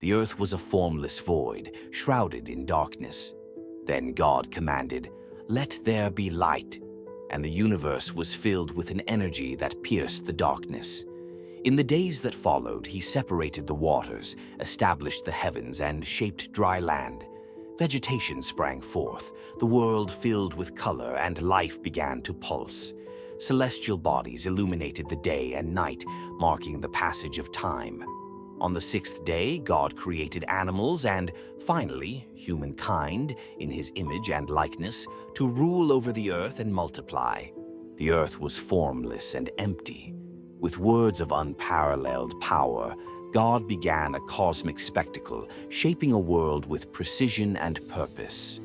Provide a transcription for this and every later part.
The earth was a formless void, shrouded in darkness. Then God commanded, "Let there be light," and the universe was filled with an energy that pierced the darkness. In the days that followed, he separated the waters, established the heavens, and shaped dry land. Vegetation sprang forth, the world filled with color, and life began to pulse. Celestial bodies illuminated the day and night, marking the passage of time. On the sixth day, God created animals and, finally, humankind, in his image and likeness, to rule over the earth and multiply. The earth was formless and empty. With words of unparalleled power, God began a cosmic spectacle, shaping a world with precision and purpose.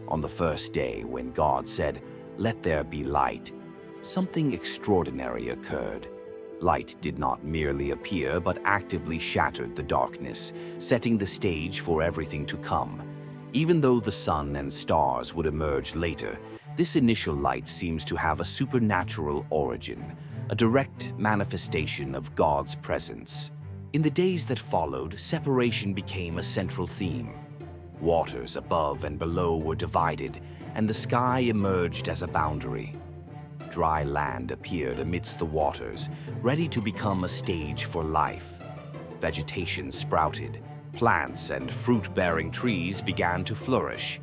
On the first day, when God said, "Let there be light," something extraordinary occurred. Light did not merely appear, but actively shattered the darkness, setting the stage for everything to come. Even though the sun and stars would emerge later, this initial light seems to have a supernatural origin, a direct manifestation of God's presence. In the days that followed, separation became a central theme. Waters above and below were divided, and the sky emerged as a boundary. Dry land appeared amidst the waters, ready to become a stage for life. Vegetation sprouted, plants and fruit-bearing trees began to flourish.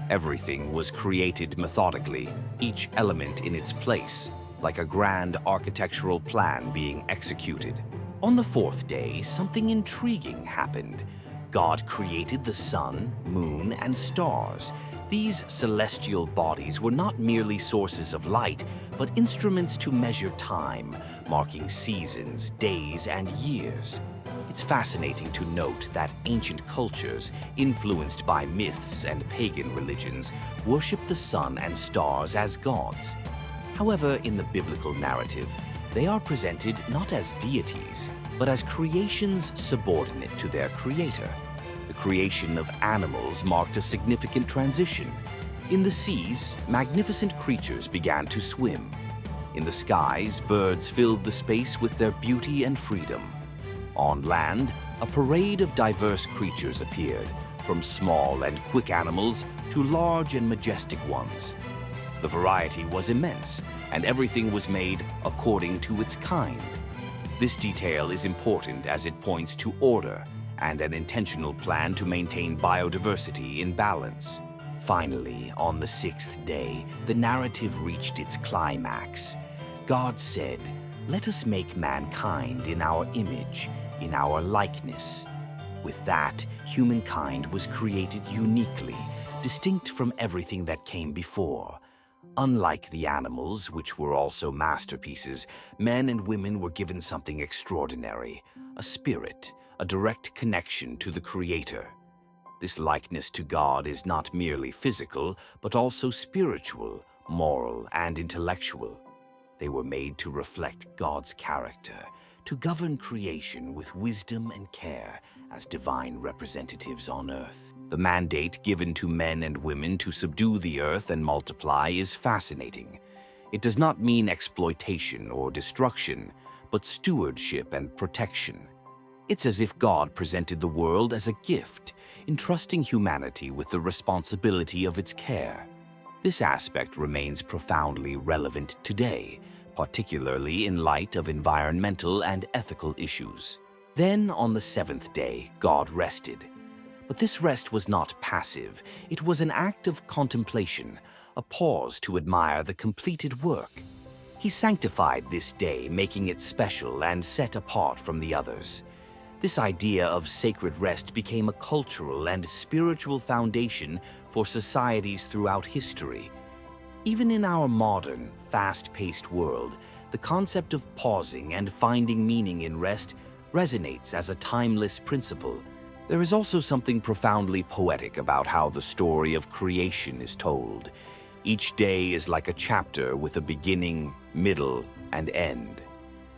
Everything was created methodically, each element in its place, like a grand architectural plan being executed. On the fourth day, something intriguing happened. God created the sun, moon, and stars. These celestial bodies were not merely sources of light, but instruments to measure time, marking seasons, days, and years. It's fascinating to note that ancient cultures, influenced by myths and pagan religions, worshiped the sun and stars as gods. However, in the biblical narrative, they are presented not as deities, but as creations subordinate to their creator. The creation of animals marked a significant transition. In the seas, magnificent creatures began to swim. In the skies, birds filled the space with their beauty and freedom. On land, a parade of diverse creatures appeared, from small and quick animals to large and majestic ones. The variety was immense, and everything was made according to its kind. This detail is important as it points to order and an intentional plan to maintain biodiversity in balance. Finally, on the sixth day, the narrative reached its climax. God said, "Let us make mankind in our image, in our likeness." With that, humankind was created uniquely, distinct from everything that came before. Unlike the animals, which were also masterpieces, men and women were given something extraordinary, a spirit, a direct connection to the Creator. This likeness to God is not merely physical, but also spiritual, moral, and intellectual. They were made to reflect God's character, to govern creation with wisdom and care as divine representatives on earth. The mandate given to men and women to subdue the earth and multiply is fascinating. It does not mean exploitation or destruction, but stewardship and protection. It's as if God presented the world as a gift, entrusting humanity with the responsibility of its care. This aspect remains profoundly relevant today, particularly in light of environmental and ethical issues. Then, on the seventh day, God rested. But this rest was not passive. It was an act of contemplation, a pause to admire the completed work. He sanctified this day, making it special and set apart from the others. This idea of sacred rest became a cultural and spiritual foundation for societies throughout history. Even in our modern, fast-paced world, the concept of pausing and finding meaning in rest resonates as a timeless principle. There is also something profoundly poetic about how the story of creation is told. Each day is like a chapter with a beginning, middle, and end.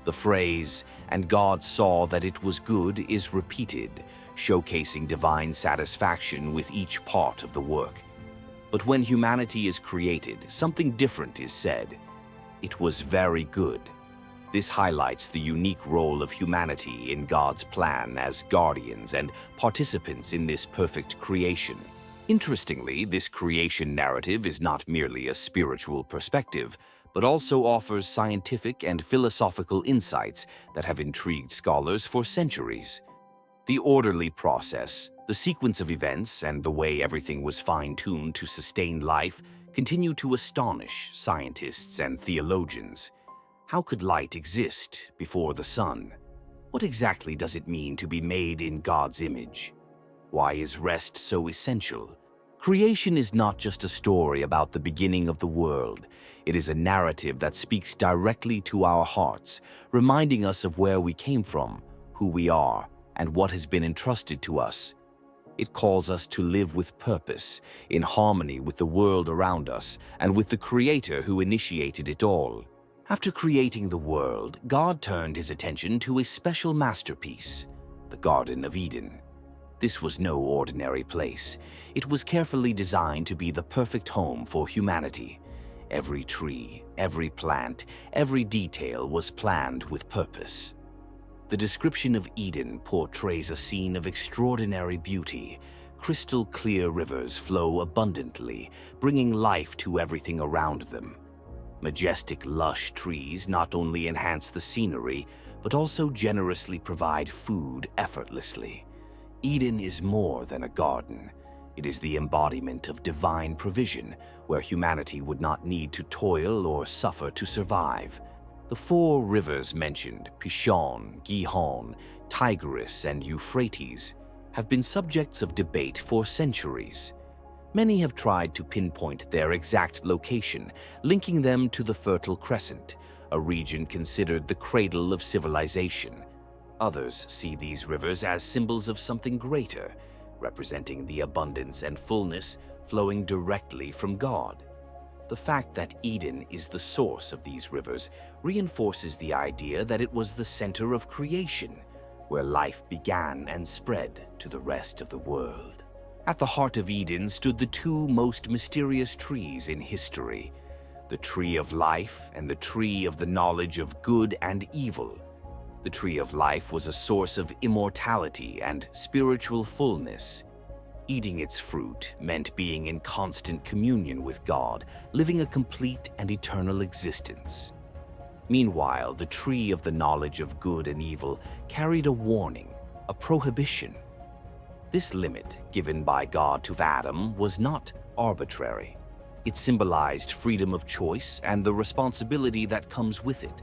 The phrase, "and God saw that it was good," is repeated, showcasing divine satisfaction with each part of the work. But when humanity is created, something different is said. It was very good. This highlights the unique role of humanity in God's plan as guardians and participants in this perfect creation. Interestingly, this creation narrative is not merely a spiritual perspective, but also offers scientific and philosophical insights that have intrigued scholars for centuries. The orderly process, the sequence of events, and the way everything was fine-tuned to sustain life continue to astonish scientists and theologians. How could light exist before the sun? What exactly does it mean to be made in God's image? Why is rest so essential? Creation is not just a story about the beginning of the world. It is a narrative that speaks directly to our hearts, reminding us of where we came from, who we are, and what has been entrusted to us. It calls us to live with purpose, in harmony with the world around us, and with the Creator who initiated it all. After creating the world, God turned his attention to a special masterpiece, the Garden of Eden. This was no ordinary place. It was carefully designed to be the perfect home for humanity. Every tree, every plant, every detail was planned with purpose. The description of Eden portrays a scene of extraordinary beauty. Crystal clear rivers flow abundantly, bringing life to everything around them. Majestic, lush trees not only enhance the scenery, but also generously provide food effortlessly. Eden is more than a garden. It is the embodiment of divine provision, where humanity would not need to toil or suffer to survive. The four rivers mentioned, Pishon, Gihon, Tigris, and Euphrates, have been subjects of debate for centuries. Many have tried to pinpoint their exact location, linking them to the Fertile Crescent, a region considered the cradle of civilization. Others see these rivers as symbols of something greater, representing the abundance and fullness flowing directly from God. The fact that Eden is the source of these rivers reinforces the idea that it was the center of creation, where life began and spread to the rest of the world. At the heart of Eden stood the two most mysterious trees in history, the tree of life and the tree of the knowledge of good and evil. The tree of life was a source of immortality and spiritual fullness. Eating its fruit meant being in constant communion with God, living a complete and eternal existence. Meanwhile, the tree of the knowledge of good and evil carried a warning, a prohibition. This limit, given by God to Adam, was not arbitrary. It symbolized freedom of choice and the responsibility that comes with it.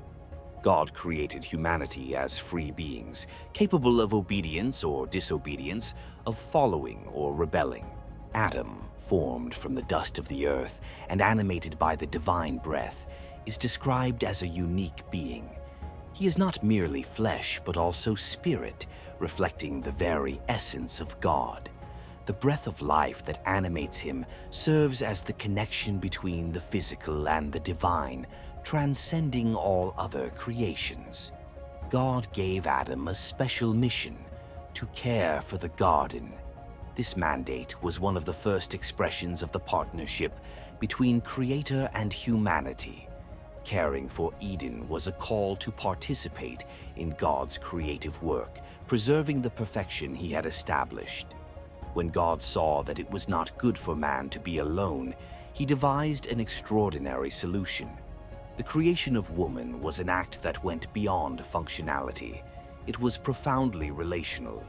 God created humanity as free beings, capable of obedience or disobedience, of following or rebelling. Adam, formed from the dust of the earth and animated by the divine breath, is described as a unique being. He is not merely flesh, but also spirit, reflecting the very essence of God. The breath of life that animates him serves as the connection between the physical and the divine, transcending all other creations. God gave Adam a special mission: to care for the garden. This mandate was one of the first expressions of the partnership between Creator and humanity. Caring for Eden was a call to participate in God's creative work, preserving the perfection he had established. When God saw that it was not good for man to be alone, he devised an extraordinary solution. The creation of woman was an act that went beyond functionality. It was profoundly relational.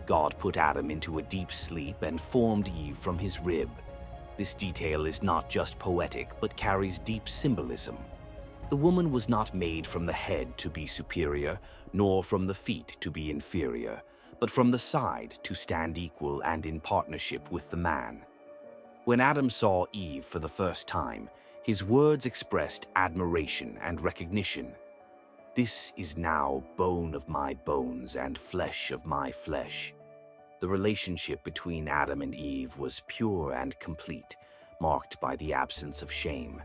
God put Adam into a deep sleep and formed Eve from his rib. This detail is not just poetic, but carries deep symbolism. The woman was not made from the head to be superior, nor from the feet to be inferior, but from the side to stand equal and in partnership with the man. When Adam saw Eve for the first time, his words expressed admiration and recognition. "This is now bone of my bones and flesh of my flesh." The relationship between Adam and Eve was pure and complete, marked by the absence of shame.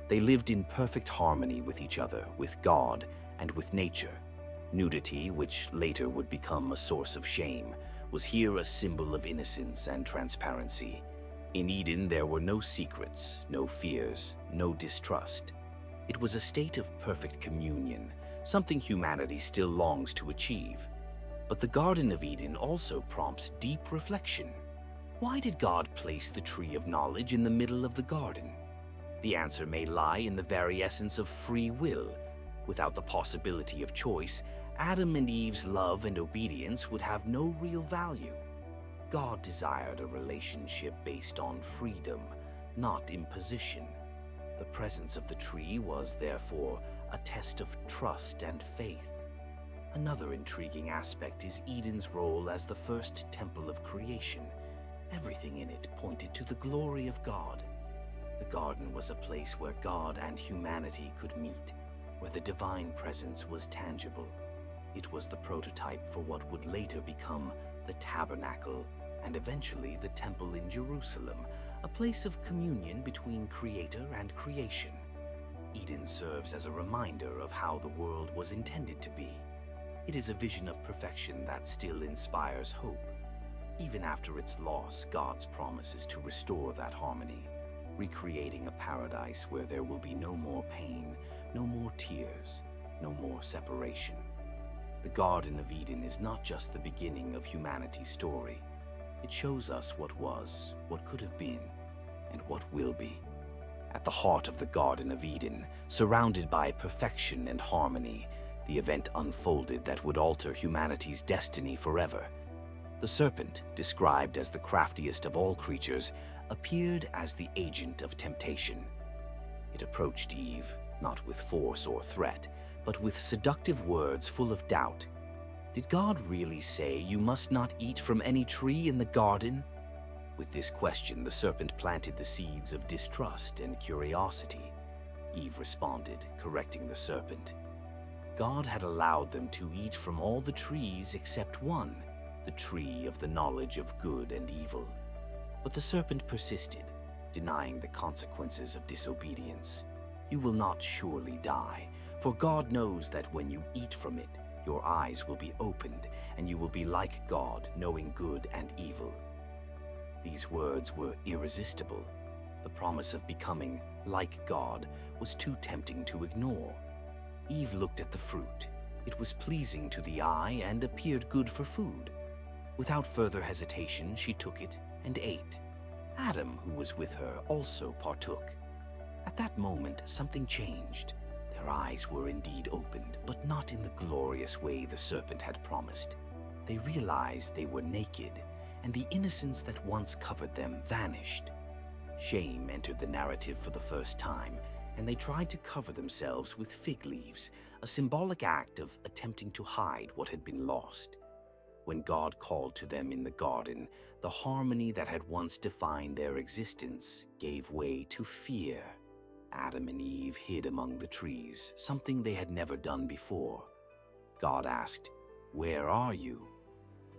They lived in perfect harmony with each other, with God, and with nature. Nudity, which later would become a source of shame, was here a symbol of innocence and transparency. In Eden, there were no secrets, no fears, no distrust. It was a state of perfect communion, something humanity still longs to achieve. But the Garden of Eden also prompts deep reflection. Why did God place the tree of knowledge in the middle of the garden? The answer may lie in the very essence of free will. Without the possibility of choice, Adam and Eve's love and obedience would have no real value. God desired a relationship based on freedom, not imposition. The presence of the tree was, therefore, a test of trust and faith. Another intriguing aspect is Eden's role as the first temple of creation. Everything in it pointed to the glory of God. The garden was a place where God and humanity could meet, where the divine presence was tangible. It was the prototype for what would later become the tabernacle and eventually the temple in Jerusalem, a place of communion between creator and creation. Eden serves as a reminder of how the world was intended to be. It is a vision of perfection that still inspires hope. Even after its loss, God's promise is to restore that harmony, recreating a paradise where there will be no more pain, no more tears, no more separation. The Garden of Eden is not just the beginning of humanity's story. It shows us what was, what could have been, and what will be. At the heart of the Garden of Eden, surrounded by perfection and harmony, the event unfolded that would alter humanity's destiny forever. The serpent, described as the craftiest of all creatures, appeared as the agent of temptation. It approached Eve, not with force or threat, but with seductive words full of doubt. Did God really say you must not eat from any tree in the garden? With this question, the serpent planted the seeds of distrust and curiosity. Eve responded, correcting the serpent. God had allowed them to eat from all the trees except one, the tree of the knowledge of good and evil. But the serpent persisted, denying the consequences of disobedience. You will not surely die, for God knows that when you eat from it, your eyes will be opened, and you will be like God, knowing good and evil. These words were irresistible. The promise of becoming like God was too tempting to ignore. Eve looked at the fruit. It was pleasing to the eye and appeared good for food. Without further hesitation, she took it and ate. Adam, who was with her, also partook. At that moment, something changed. Their eyes were indeed opened, but not in the glorious way the serpent had promised. They realized they were naked, and the innocence that once covered them vanished. Shame entered the narrative for the first time, and they tried to cover themselves with fig leaves, a symbolic act of attempting to hide what had been lost. When God called to them in the garden, the harmony that had once defined their existence gave way to fear. Adam and Eve hid among the trees, something they had never done before. God asked, "Where are you?"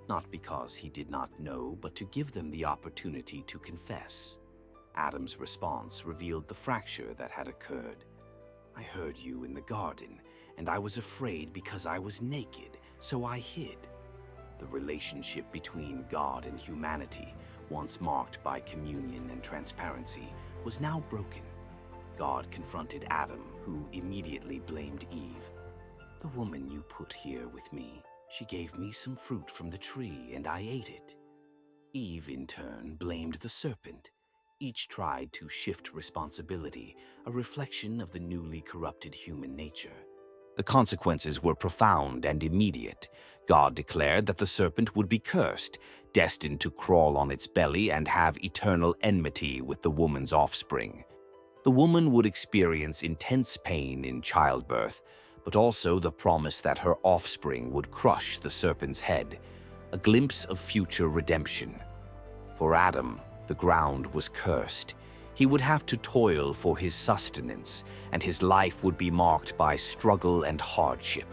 Not because he did not know, but to give them the opportunity to confess. Adam's response revealed the fracture that had occurred. "I heard you in the garden, and I was afraid because I was naked, so I hid." The relationship between God and humanity, once marked by communion and transparency, was now broken. God confronted Adam, who immediately blamed Eve. "The woman you put here with me, she gave me some fruit from the tree, and I ate it." Eve, in turn, blamed the serpent. Each tried to shift responsibility, a reflection of the newly corrupted human nature. The consequences were profound and immediate. God declared that the serpent would be cursed, destined to crawl on its belly and have eternal enmity with the woman's offspring. The woman would experience intense pain in childbirth, but also the promise that her offspring would crush the serpent's head, a glimpse of future redemption. For Adam, the ground was cursed. He would have to toil for his sustenance, and his life would be marked by struggle and hardship.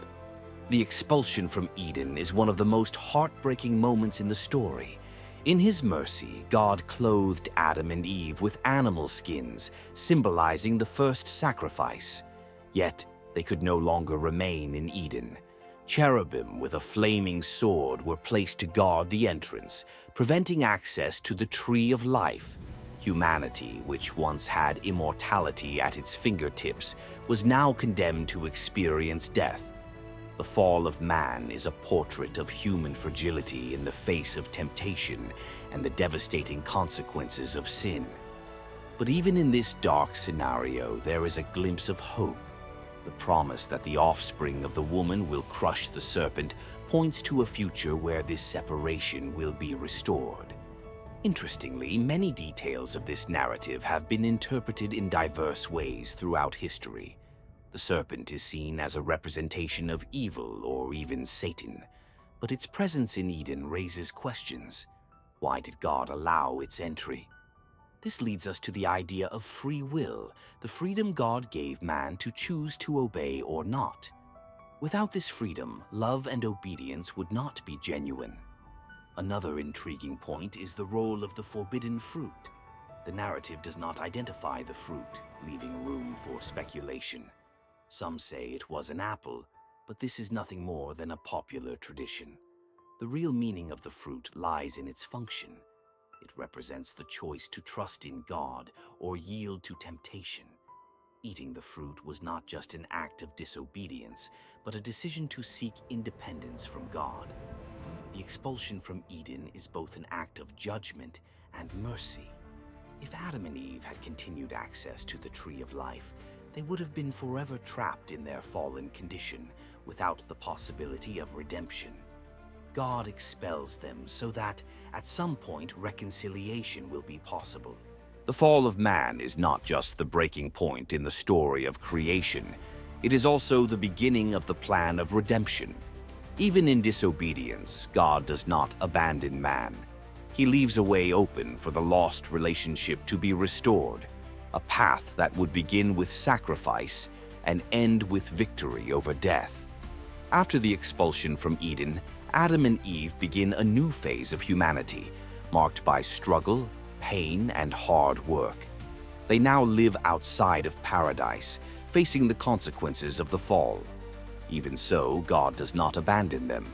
The expulsion from Eden is one of the most heartbreaking moments in the story. In his mercy, God clothed Adam and Eve with animal skins, symbolizing the first sacrifice. Yet, they could no longer remain in Eden. Cherubim with a flaming sword were placed to guard the entrance, preventing access to the tree of life. Humanity, which once had immortality at its fingertips, was now condemned to experience death. The fall of man is a portrait of human fragility in the face of temptation and the devastating consequences of sin. But even in this dark scenario, there is a glimpse of hope. The promise that the offspring of the woman will crush the serpent points to a future where this separation will be restored. Interestingly, many details of this narrative have been interpreted in diverse ways throughout history. The serpent is seen as a representation of evil or even Satan, but its presence in Eden raises questions. Why did God allow its entry? This leads us to the idea of free will, the freedom God gave man to choose to obey or not. Without this freedom, love and obedience would not be genuine. Another intriguing point is the role of the forbidden fruit. The narrative does not identify the fruit, leaving room for speculation. Some say it was an apple, but this is nothing more than a popular tradition. The real meaning of the fruit lies in its function. It represents the choice to trust in God or yield to temptation. Eating the fruit was not just an act of disobedience, but a decision to seek independence from God. The expulsion from Eden is both an act of judgment and mercy. If Adam and Eve had continued access to the tree of life, they would have been forever trapped in their fallen condition without the possibility of redemption. God expels them so that, at some point, reconciliation will be possible. The fall of man is not just the breaking point in the story of creation. It is also the beginning of the plan of redemption. Even in disobedience, God does not abandon man. He leaves a way open for the lost relationship to be restored, a path that would begin with sacrifice and end with victory over death. After the expulsion from Eden, Adam and Eve begin a new phase of humanity, marked by struggle, pain, and hard work. They now live outside of paradise, facing the consequences of the fall. Even so, God does not abandon them.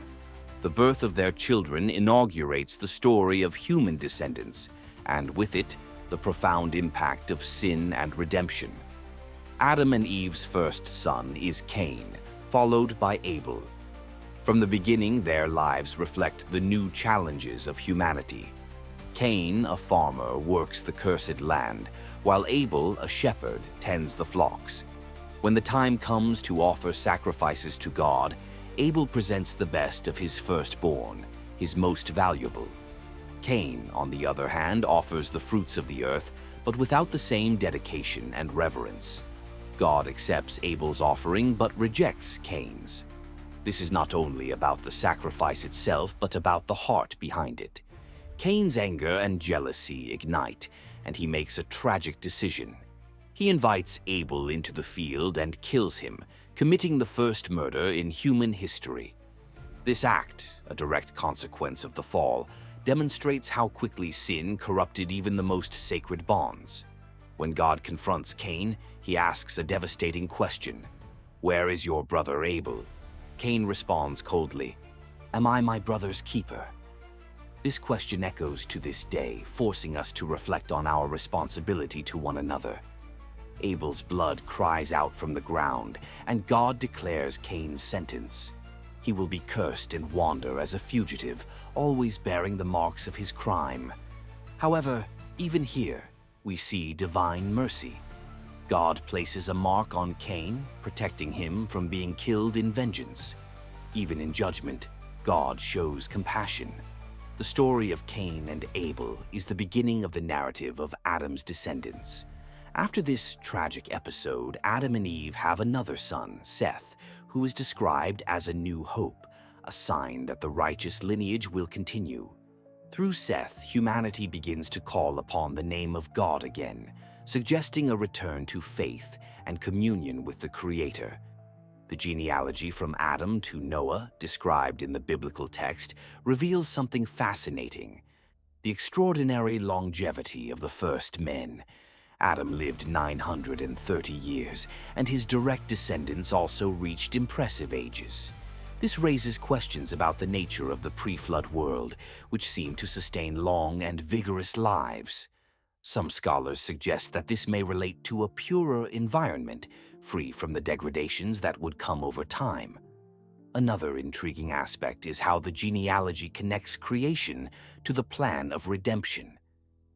The birth of their children inaugurates the story of human descendants, and with it, the profound impact of sin and redemption. Adam and Eve's first son is Cain, followed by Abel. From the beginning, their lives reflect the new challenges of humanity. Cain, a farmer, works the cursed land, while Abel, a shepherd, tends the flocks. When the time comes to offer sacrifices to God, Abel presents the best of his firstborn, his most valuable. Cain, on the other hand, offers the fruits of the earth, but without the same dedication and reverence. God accepts Abel's offering but rejects Cain's. This is not only about the sacrifice itself, but about the heart behind it. Cain's anger and jealousy ignite, and he makes a tragic decision. He invites Abel into the field and kills him, committing the first murder in human history. This act, a direct consequence of the fall, demonstrates how quickly sin corrupted even the most sacred bonds. When God confronts Cain, he asks a devastating question: "Where is your brother Abel?" Cain responds coldly, "Am I my brother's keeper?" This question echoes to this day, forcing us to reflect on our responsibility to one another. Abel's blood cries out from the ground, and God declares Cain's sentence. He will be cursed and wander as a fugitive, always bearing the marks of his crime. However, even here, we see divine mercy. God places a mark on Cain, protecting him from being killed in vengeance. Even in judgment, God shows compassion. The story of Cain and Abel is the beginning of the narrative of Adam's descendants. After this tragic episode, Adam and Eve have another son, Seth, who is described as a new hope, a sign that the righteous lineage will continue. Through Seth, humanity begins to call upon the name of God again, suggesting a return to faith and communion with the Creator. The genealogy from Adam to Noah, described in the biblical text, reveals something fascinating: the extraordinary longevity of the first men. Adam lived 930 years, and his direct descendants also reached impressive ages. This raises questions about the nature of the pre-flood world, which seemed to sustain long and vigorous lives. Some scholars suggest that this may relate to a purer environment, free from the degradations that would come over time. Another intriguing aspect is how the genealogy connects creation to the plan of redemption.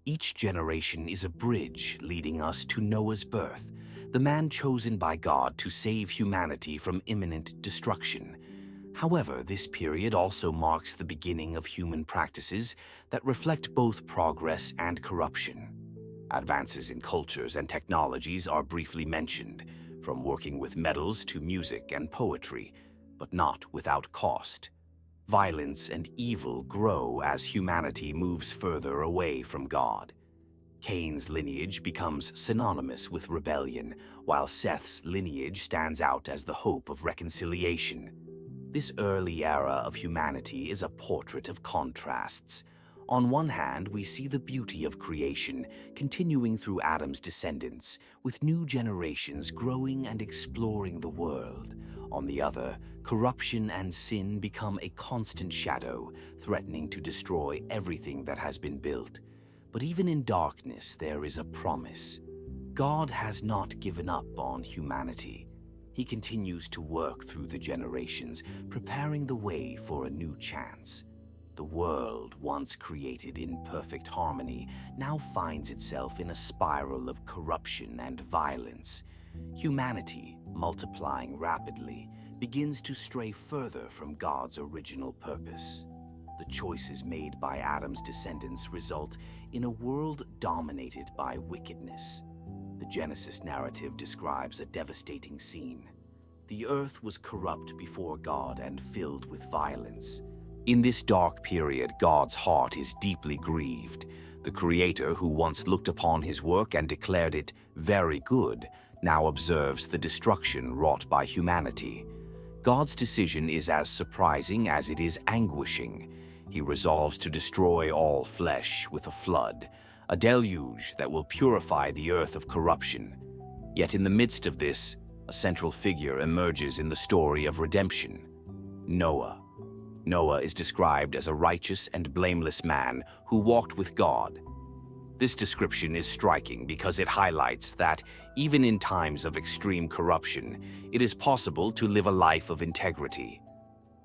Each generation is a bridge leading us to Noah's birth, the man chosen by God to save humanity from imminent destruction. However, this period also marks the beginning of human practices that reflect both progress and corruption. Advances in cultures and technologies are briefly mentioned, from working with metals to music and poetry, but not without cost. Violence and evil grow as humanity moves further away from God. Cain's lineage becomes synonymous with rebellion, while Seth's lineage stands out as the hope of reconciliation. This early era of humanity is a portrait of contrasts. On one hand, we see the beauty of creation continuing through Adam's descendants, with new generations growing and exploring the world. On the other, corruption and sin become a constant shadow, threatening to destroy everything that has been built. But even in darkness, there is a promise. God has not given up on humanity. He continues to work through the generations, preparing the way for a new chance. The world, once created in perfect harmony, now finds itself in a spiral of corruption and violence. Humanity, multiplying rapidly, begins to stray further from God's original purpose. The choices made by Adam's descendants result in a world dominated by wickedness. The Genesis narrative describes a devastating scene. The earth was corrupt before God and filled with violence. In this dark period, God's heart is deeply grieved. The Creator, who once looked upon his work and declared it very good, now observes the destruction wrought by humanity. God's decision is as surprising as it is anguishing. He resolves to destroy all flesh with a flood, a deluge that will purify the earth of corruption. Yet in the midst of this, a central figure emerges in the story of redemption: Noah. Noah is described as a righteous and blameless man who walked with God. This description is striking because it highlights that, even in times of extreme corruption, it is possible to live a life of integrity.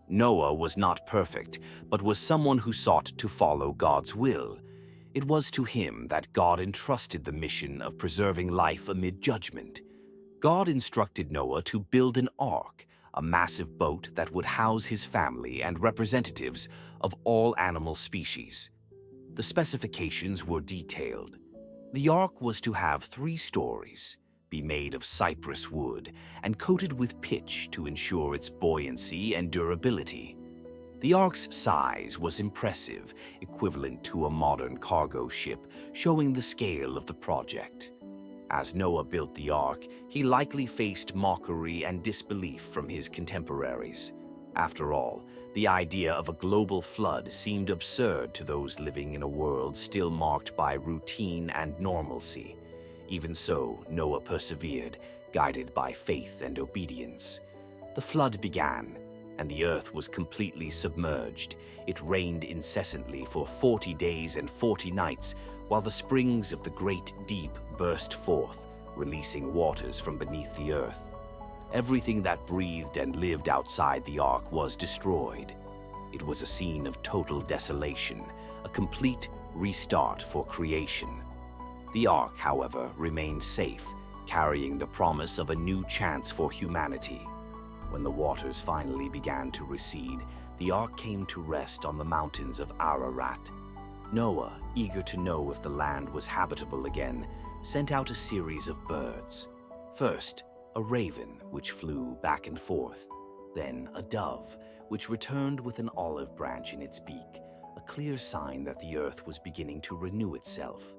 Noah was not perfect, but was someone who sought to follow God's will. It was to him that God entrusted the mission of preserving life amid judgment. God instructed Noah to build an ark, a massive boat that would house his family and representatives of all animal species. The specifications were detailed. The ark was to have 3 stories, be made of cypress wood, and coated with pitch to ensure its buoyancy and durability. The ark's size was impressive, equivalent to a modern cargo ship, showing the scale of the project. As Noah built the ark, he likely faced mockery and disbelief from his contemporaries. After all, the idea of a global flood seemed absurd to those living in a world still marked by routine and normalcy. Even so, Noah persevered, guided by faith and obedience. The flood began, and the earth was completely submerged. It rained incessantly for 40 days and 40 nights, while the springs of the great deep burst forth, releasing waters from beneath the earth. Everything that breathed and lived outside the ark was destroyed. It was a scene of total desolation, a complete restart for creation. The ark, however, remained safe, carrying the promise of a new chance for humanity. When the waters finally began to recede, the ark came to rest on the mountains of Ararat. Noah, eager to know if the land was habitable again, sent out a series of birds. First, a raven, which flew back and forth. Then a dove, which returned with an olive branch in its beak, a clear sign that the earth was beginning to renew itself.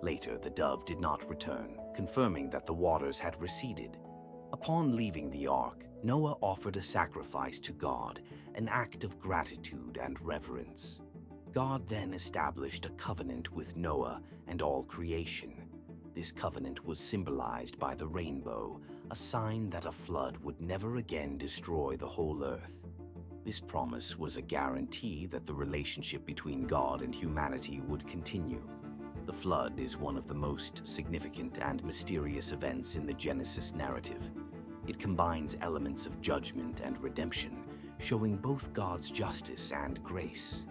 Later, the dove did not return, confirming that the waters had receded. Upon leaving the ark, Noah offered a sacrifice to God, an act of gratitude and reverence. God then established a covenant with Noah and all creation. This covenant was symbolized by the rainbow, a sign that a flood would never again destroy the whole earth. This promise was a guarantee that the relationship between God and humanity would continue. The flood is one of the most significant and mysterious events in the Genesis narrative. It combines elements of judgment and redemption, showing both God's justice and grace.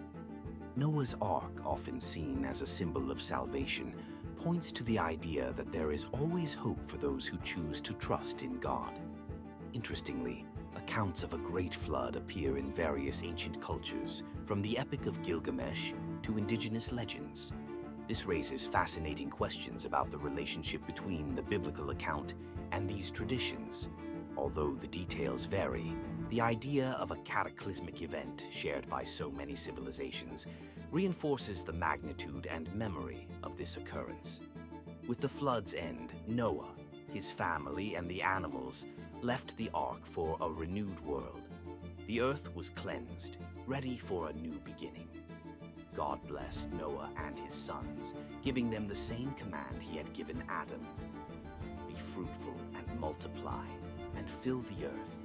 Noah's Ark, often seen as a symbol of salvation, points to the idea that there is always hope for those who choose to trust in God. Interestingly, accounts of a great flood appear in various ancient cultures, from the Epic of Gilgamesh to indigenous legends. This raises fascinating questions about the relationship between the biblical account and these traditions. Although the details vary, the idea of a cataclysmic event shared by so many civilizations reinforces the magnitude and memory of this occurrence. With the flood's end, Noah, his family, and the animals left the ark for a renewed world. The earth was cleansed, ready for a new beginning. God blessed Noah and his sons, giving them the same command he had given Adam: be fruitful and multiply, and fill the earth.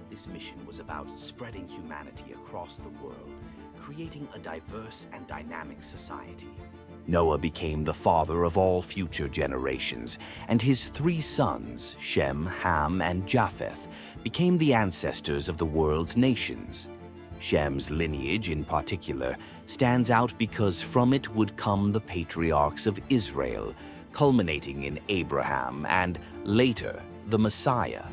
This mission was about spreading humanity across the world, creating a diverse and dynamic society. Noah became the father of all future generations, and his 3 sons, Shem, Ham, and Japheth, became the ancestors of the world's nations. Shem's lineage, in particular, stands out because from it would come the patriarchs of Israel, culminating in Abraham and, later, the Messiah.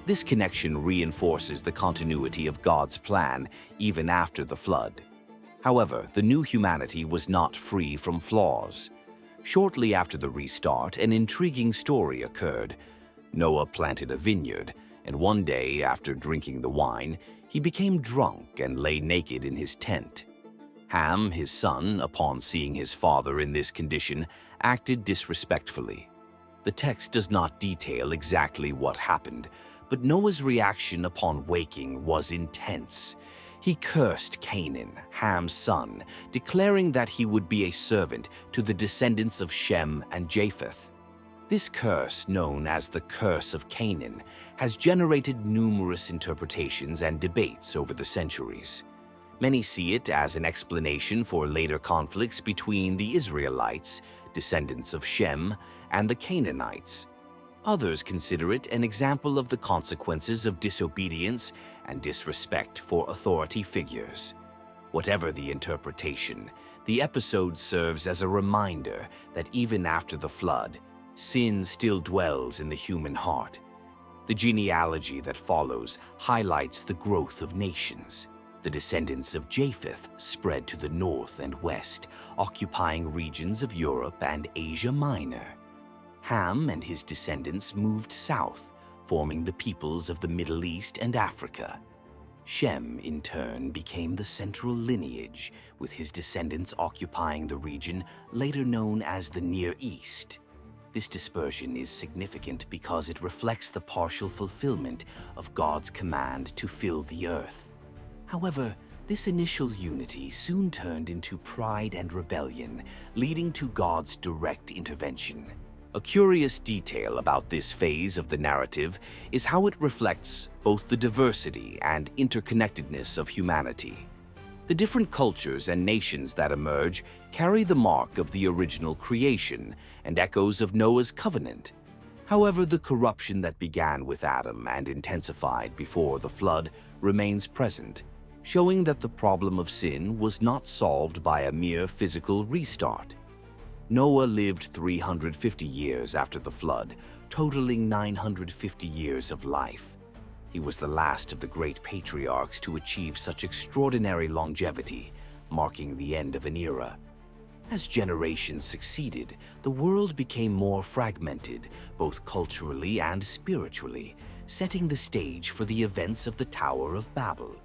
This connection reinforces the continuity of God's plan even after the flood. However, the new humanity was not free from flaws. Shortly after the restart, an intriguing story occurred. Noah planted a vineyard, and one day, after drinking the wine, he became drunk and lay naked in his tent. Ham, his son, upon seeing his father in this condition, acted disrespectfully. The text does not detail exactly what happened, but Noah's reaction upon waking was intense. He cursed Canaan, Ham's son, declaring that he would be a servant to the descendants of Shem and Japheth. This curse, known as the Curse of Canaan, has generated numerous interpretations and debates over the centuries. Many see it as an explanation for later conflicts between the Israelites, descendants of Shem, and the Canaanites. Others consider it an example of the consequences of disobedience and disrespect for authority figures. Whatever the interpretation, the episode serves as a reminder that even after the flood, sin still dwells in the human heart. The genealogy that follows highlights the growth of nations. The descendants of Japheth spread to the north and west, occupying regions of Europe and Asia Minor. Ham and his descendants moved south, forming the peoples of the Middle East and Africa. Shem, in turn, became the central lineage, with his descendants occupying the region later known as the Near East. This dispersion is significant because it reflects the partial fulfillment of God's command to fill the earth. However, this initial unity soon turned into pride and rebellion, leading to God's direct intervention. A curious detail about this phase of the narrative is how it reflects both the diversity and interconnectedness of humanity. The different cultures and nations that emerge carry the mark of the original creation and echoes of Noah's covenant. However, the corruption that began with Adam and intensified before the flood remains present, showing that the problem of sin was not solved by a mere physical restart. Noah lived 350 years after the flood, totaling 950 years of life. He was the last of the great patriarchs to achieve such extraordinary longevity, marking the end of an era. As generations succeeded, the world became more fragmented, both culturally and spiritually, setting the stage for the events of the Tower of Babel.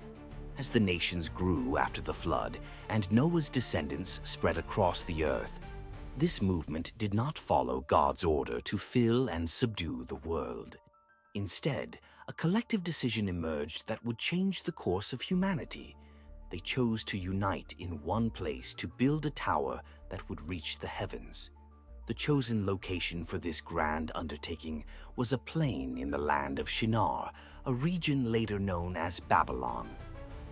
As the nations grew after the flood and Noah's descendants spread across the earth, this movement did not follow God's order to fill and subdue the world. Instead, a collective decision emerged that would change the course of humanity. They chose to unite in one place to build a tower that would reach the heavens. The chosen location for this grand undertaking was a plain in the land of Shinar, a region later known as Babylon.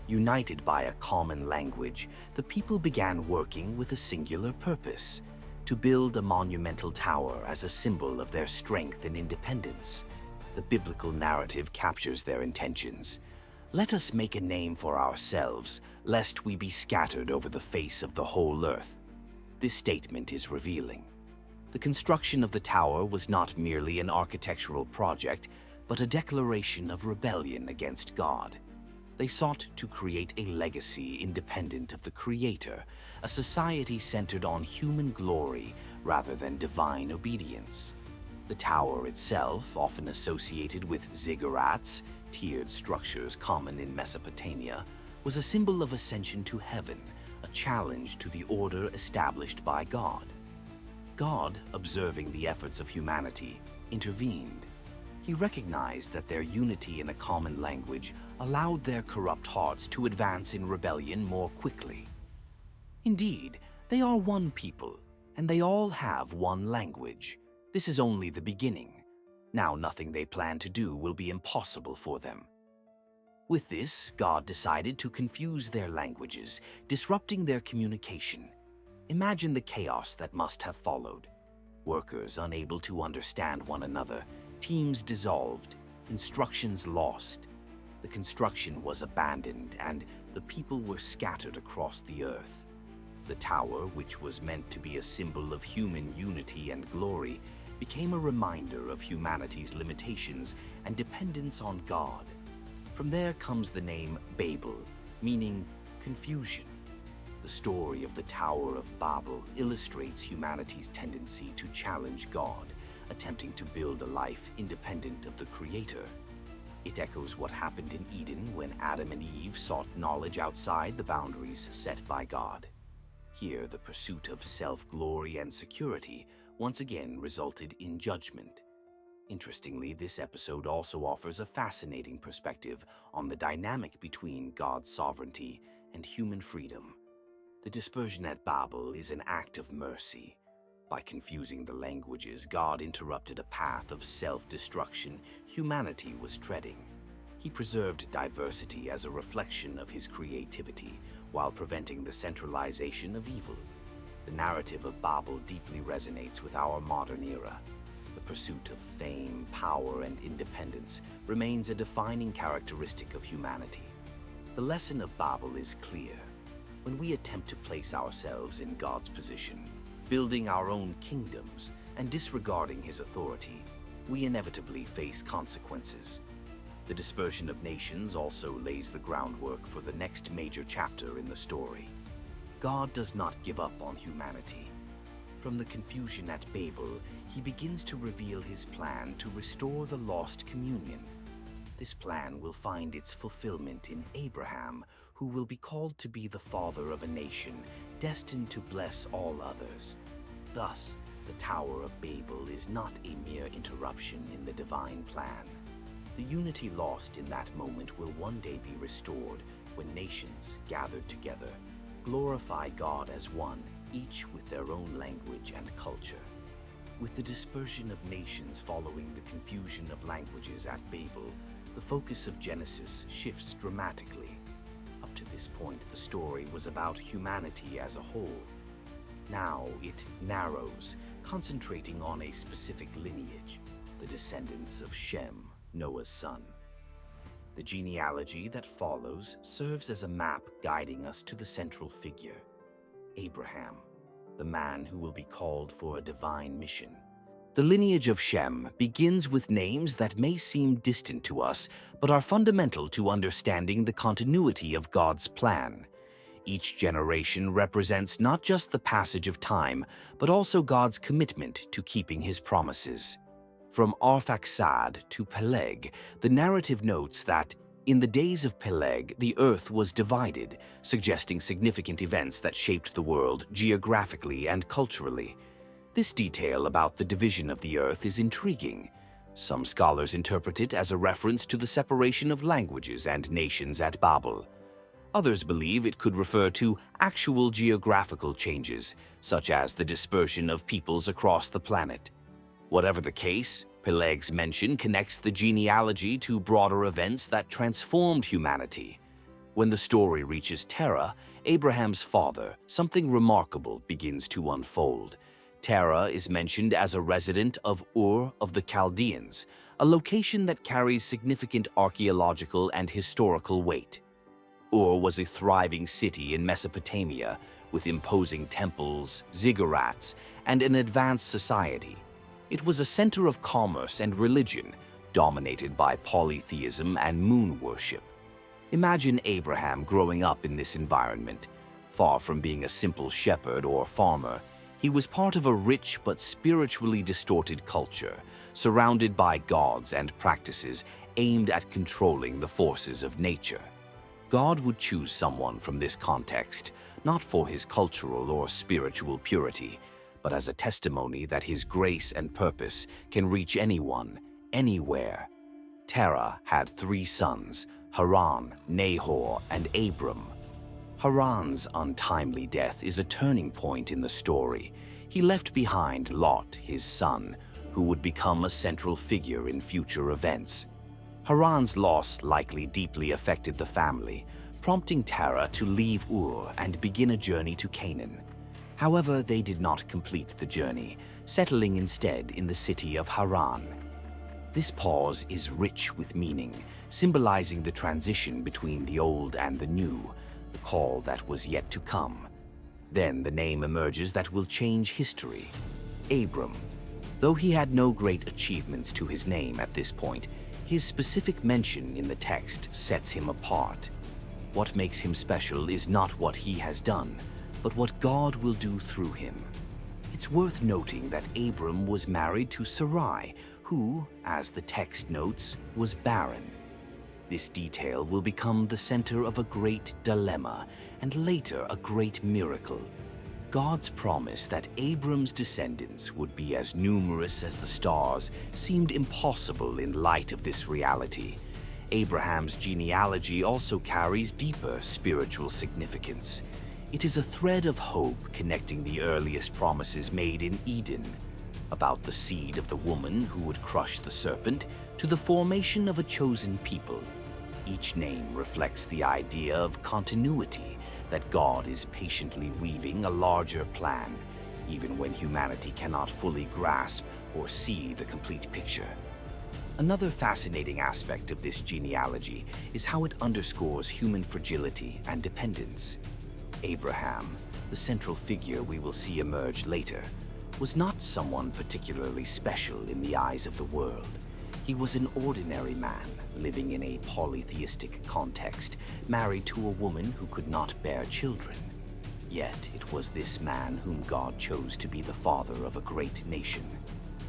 United by a common language, the people began working with a singular purpose: to build a monumental tower as a symbol of their strength and independence. The biblical narrative captures their intentions. "Let us make a name for ourselves, lest we be scattered over the face of the whole earth." This statement is revealing. The construction of the tower was not merely an architectural project, but a declaration of rebellion against God. They sought to create a legacy independent of the Creator, a society centered on human glory rather than divine obedience. The tower itself, often associated with ziggurats, tiered structures common in Mesopotamia, was a symbol of ascension to heaven, a challenge to the order established by God. God, observing the efforts of humanity, intervened. He recognized that their unity in a common language allowed their corrupt hearts to advance in rebellion more quickly. Indeed, they are one people, and they all have one language. This is only the beginning. Now nothing they plan to do will be impossible for them. With this, God decided to confuse their languages, disrupting their communication. Imagine the chaos that must have followed. Workers unable to understand one another, teams dissolved, instructions lost. The construction was abandoned, and the people were scattered across the earth. The tower, which was meant to be a symbol of human unity and glory, became a reminder of humanity's limitations and dependence on God. From there comes the name Babel, meaning confusion. The story of the Tower of Babel illustrates humanity's tendency to challenge God, attempting to build a life independent of the Creator. It echoes what happened in Eden when Adam and Eve sought knowledge outside the boundaries set by God. Here, the pursuit of self-glory and security once again resulted in judgment. Interestingly, this episode also offers a fascinating perspective on the dynamic between God's sovereignty and human freedom. The dispersion at Babel is an act of mercy. By confusing the languages, God interrupted a path of self-destruction humanity was treading. He preserved diversity as a reflection of his creativity, while preventing the centralization of evil. The narrative of Babel deeply resonates with our modern era. The pursuit of fame, power, and independence remains a defining characteristic of humanity. The lesson of Babel is clear. When we attempt to place ourselves in God's position, building our own kingdoms and disregarding his authority, we inevitably face consequences. The dispersion of nations also lays the groundwork for the next major chapter in the story. God does not give up on humanity. From the confusion at Babel, he begins to reveal his plan to restore the lost communion. This plan will find its fulfillment in Abraham, who will be called to be the father of a nation destined to bless all others. Thus, the Tower of Babel is not a mere interruption in the divine plan. The unity lost in that moment will one day be restored when nations, gathered together, glorify God as one, each with their own language and culture. With the dispersion of nations following the confusion of languages at Babel, the focus of Genesis shifts dramatically. Up to this point, the story was about humanity as a whole. Now it narrows, concentrating on a specific lineage, the descendants of Shem, Noah's son. The genealogy that follows serves as a map guiding us to the central figure, Abraham, the man who will be called for a divine mission. The lineage of Shem begins with names that may seem distant to us, but are fundamental to understanding the continuity of God's plan. Each generation represents not just the passage of time, but also God's commitment to keeping his promises. From Arphaxad to Peleg, the narrative notes that, in the days of Peleg, the earth was divided, suggesting significant events that shaped the world geographically and culturally. This detail about the division of the earth is intriguing. Some scholars interpret it as a reference to the separation of languages and nations at Babel. Others believe it could refer to actual geographical changes, such as the dispersion of peoples across the planet. Whatever the case, Peleg's mention connects the genealogy to broader events that transformed humanity. When the story reaches Terah, Abraham's father, something remarkable begins to unfold. Terah is mentioned as a resident of Ur of the Chaldeans, a location that carries significant archaeological and historical weight. Ur was a thriving city in Mesopotamia with imposing temples, ziggurats, and an advanced society. It was a center of commerce and religion, dominated by polytheism and moon worship. Imagine Abraham growing up in this environment. Far from being a simple shepherd or farmer, he was part of a rich but spiritually distorted culture, surrounded by gods and practices aimed at controlling the forces of nature. God would choose someone from this context, not for his cultural or spiritual purity, but as a testimony that his grace and purpose can reach anyone, anywhere. Terah had 3 sons, Haran, Nahor, and Abram. Haran's untimely death is a turning point in the story. He left behind Lot, his son, who would become a central figure in future events. Haran's loss likely deeply affected the family, prompting Terah to leave Ur and begin a journey to Canaan. However, they did not complete the journey, settling instead in the city of Haran. This pause is rich with meaning, symbolizing the transition between the old and the new, the call that was yet to come. Then the name emerges that will change history: Abram. Though he had no great achievements to his name at this point, his specific mention in the text sets him apart. What makes him special is not what he has done, but what God will do through him. It's worth noting that Abram was married to Sarai, who, as the text notes, was barren. This detail will become the center of a great dilemma and later a great miracle. God's promise that Abram's descendants would be as numerous as the stars seemed impossible in light of this reality. Abraham's genealogy also carries deeper spiritual significance. It is a thread of hope connecting the earliest promises made in Eden, about the seed of the woman who would crush the serpent, to the formation of a chosen people. Each name reflects the idea of continuity, that God is patiently weaving a larger plan, even when humanity cannot fully grasp or see the complete picture. Another fascinating aspect of this genealogy is how it underscores human fragility and dependence. Abraham, the central figure we will see emerge later, was not someone particularly special in the eyes of the world. He was an ordinary man, living in a polytheistic context, married to a woman who could not bear children. Yet it was this man whom God chose to be the father of a great nation.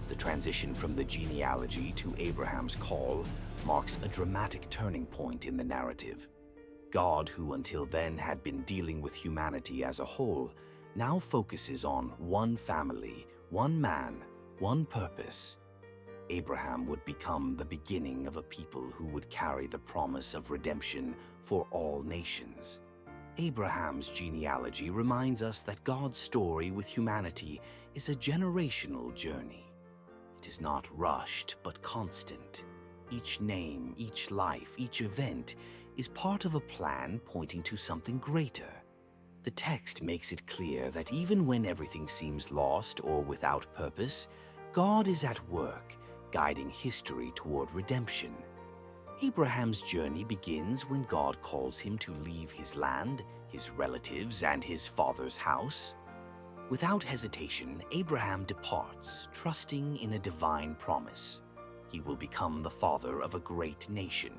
The transition from the genealogy to Abraham's call marks a dramatic turning point in the narrative. God, who until then had been dealing with humanity as a whole, now focuses on one family, one man, one purpose. Abraham would become the beginning of a people who would carry the promise of redemption for all nations. Abraham's genealogy reminds us that God's story with humanity is a generational journey. It is not rushed, but constant. Each name, each life, each event is part of a plan pointing to something greater. The text makes it clear that even when everything seems lost or without purpose, God is at work, guiding history toward redemption. Abraham's journey begins when God calls him to leave his land, his relatives, and his father's house. Without hesitation, Abraham departs, trusting in a divine promise. He will become the father of a great nation,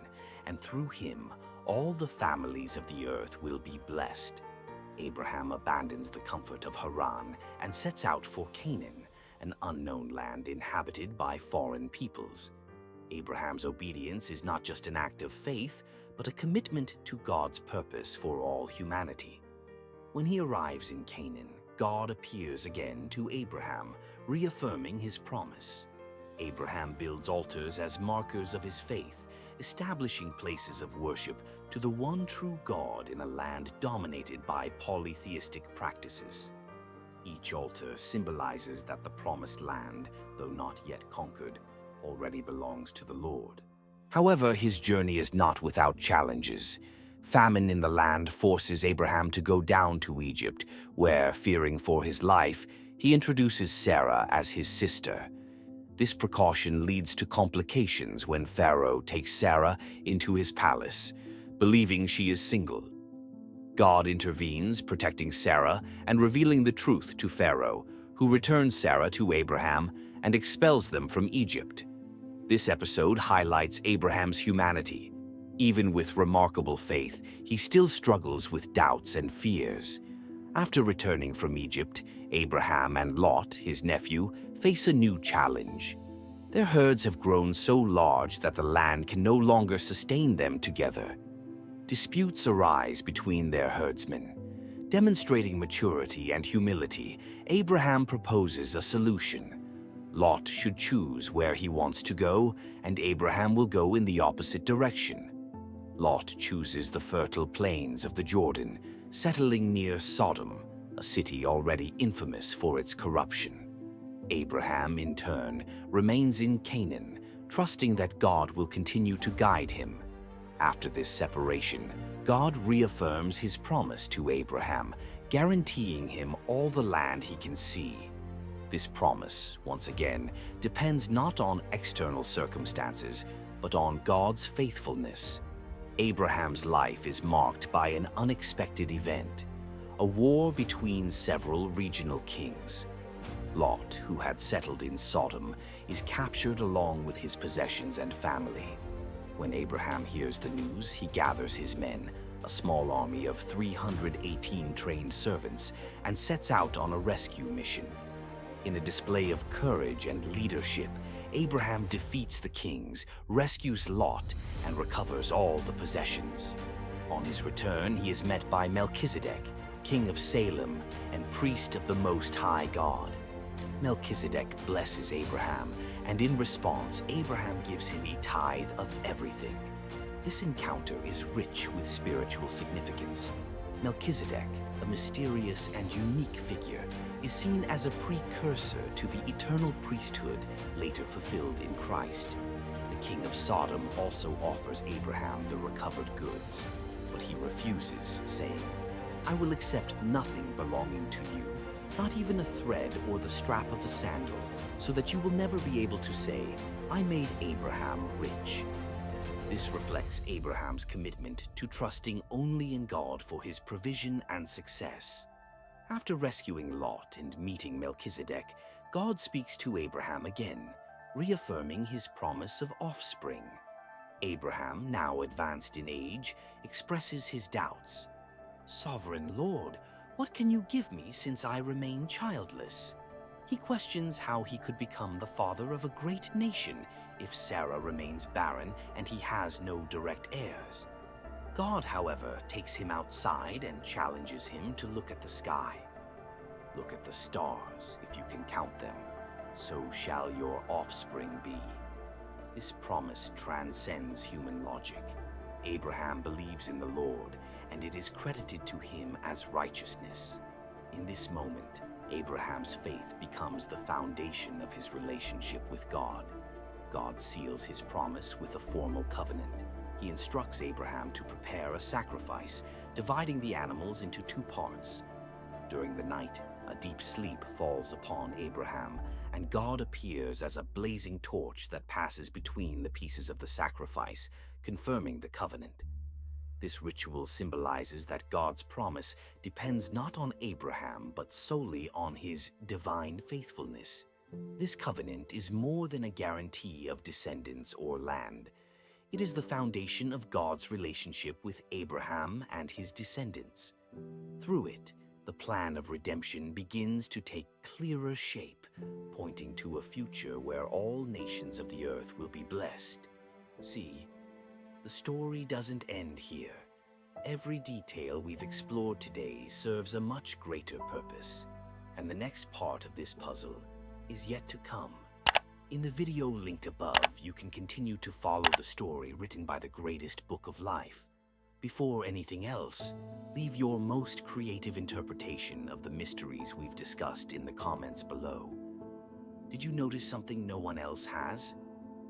and through him, all the families of the earth will be blessed. Abraham abandons the comfort of Haran and sets out for Canaan, an unknown land inhabited by foreign peoples. Abraham's obedience is not just an act of faith, but a commitment to God's purpose for all humanity. When he arrives in Canaan, God appears again to Abraham, reaffirming his promise. Abraham builds altars as markers of his faith, establishing places of worship to the one true God in a land dominated by polytheistic practices. Each altar symbolizes that the promised land, though not yet conquered, already belongs to the Lord. However, his journey is not without challenges. Famine in the land forces Abraham to go down to Egypt, where, fearing for his life, He introduces Sarah as his sister. This precaution leads to complications when Pharaoh takes Sarah into his palace, believing she is single. God intervenes, protecting Sarah and revealing the truth to Pharaoh, who returns Sarah to Abraham and expels them from Egypt. This episode highlights Abraham's humanity. Even with remarkable faith, he still struggles with doubts and fears. After returning from Egypt, Abraham and Lot, his nephew, face a new challenge. Their herds have grown so large that the land can no longer sustain them together. Disputes arise between their herdsmen. Demonstrating maturity and humility, Abraham proposes a solution. Lot should choose where he wants to go, and Abraham will go in the opposite direction. Lot chooses the fertile plains of the Jordan, settling near Sodom, a city already infamous for its corruption. Abraham, in turn, remains in Canaan, trusting that God will continue to guide him. After this separation, God reaffirms his promise to Abraham, guaranteeing him all the land he can see. This promise, once again, depends not on external circumstances, but on God's faithfulness. Abraham's life is marked by an unexpected event, a war between several regional kings. Lot, who had settled in Sodom, is captured along with his possessions and family. When Abraham hears the news, he gathers his men, a small army of 318 trained servants, and sets out on a rescue mission. In a display of courage and leadership, Abraham defeats the kings, rescues Lot, and recovers all the possessions. On his return, he is met by Melchizedek, king of Salem and priest of the Most High God. Melchizedek blesses Abraham, and in response, Abraham gives him a tithe of everything. This encounter is rich with spiritual significance. Melchizedek, a mysterious and unique figure, is seen as a precursor to the eternal priesthood later fulfilled in Christ. The king of Sodom also offers Abraham the recovered goods, but he refuses, saying, "I will accept nothing belonging to you, not even a thread or the strap of a sandal, so that you will never be able to say, 'I made Abraham rich.'" This reflects Abraham's commitment to trusting only in God for his provision and success. After rescuing Lot and meeting Melchizedek, God speaks to Abraham again, reaffirming his promise of offspring. Abraham, now advanced in age, expresses his doubts. "Sovereign Lord, what can you give me since I remain childless?" He questions how he could become the father of a great nation if Sarah remains barren and he has no direct heirs. God, however, takes him outside and challenges him to look at the sky. "Look at the stars, if you can count them. So shall your offspring be." This promise transcends human logic. Abraham believes in the Lord, and it is credited to him as righteousness. In this moment, Abraham's faith becomes the foundation of his relationship with God. God seals his promise with a formal covenant. He instructs Abraham to prepare a sacrifice, dividing the animals into two parts. During the night, a deep sleep falls upon Abraham, and God appears as a blazing torch that passes between the pieces of the sacrifice, confirming the covenant. This ritual symbolizes that God's promise depends not on Abraham, but solely on his divine faithfulness. This covenant is more than a guarantee of descendants or land. It is the foundation of God's relationship with Abraham and his descendants. Through it, the plan of redemption begins to take clearer shape, pointing to a future where all nations of the earth will be blessed. See, the story doesn't end here. Every detail we've explored today serves a much greater purpose, and the next part of this puzzle is yet to come. In the video linked above, you can continue to follow the story written by the greatest book of life. Before anything else, leave your most creative interpretation of the mysteries we've discussed in the comments below. Did you notice something no one else has?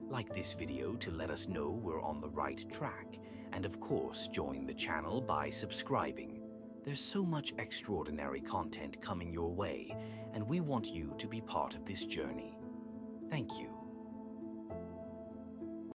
Like this video to let us know we're on the right track, and of course join the channel by subscribing. There's so much extraordinary content coming your way, and we want you to be part of this journey. Thank you.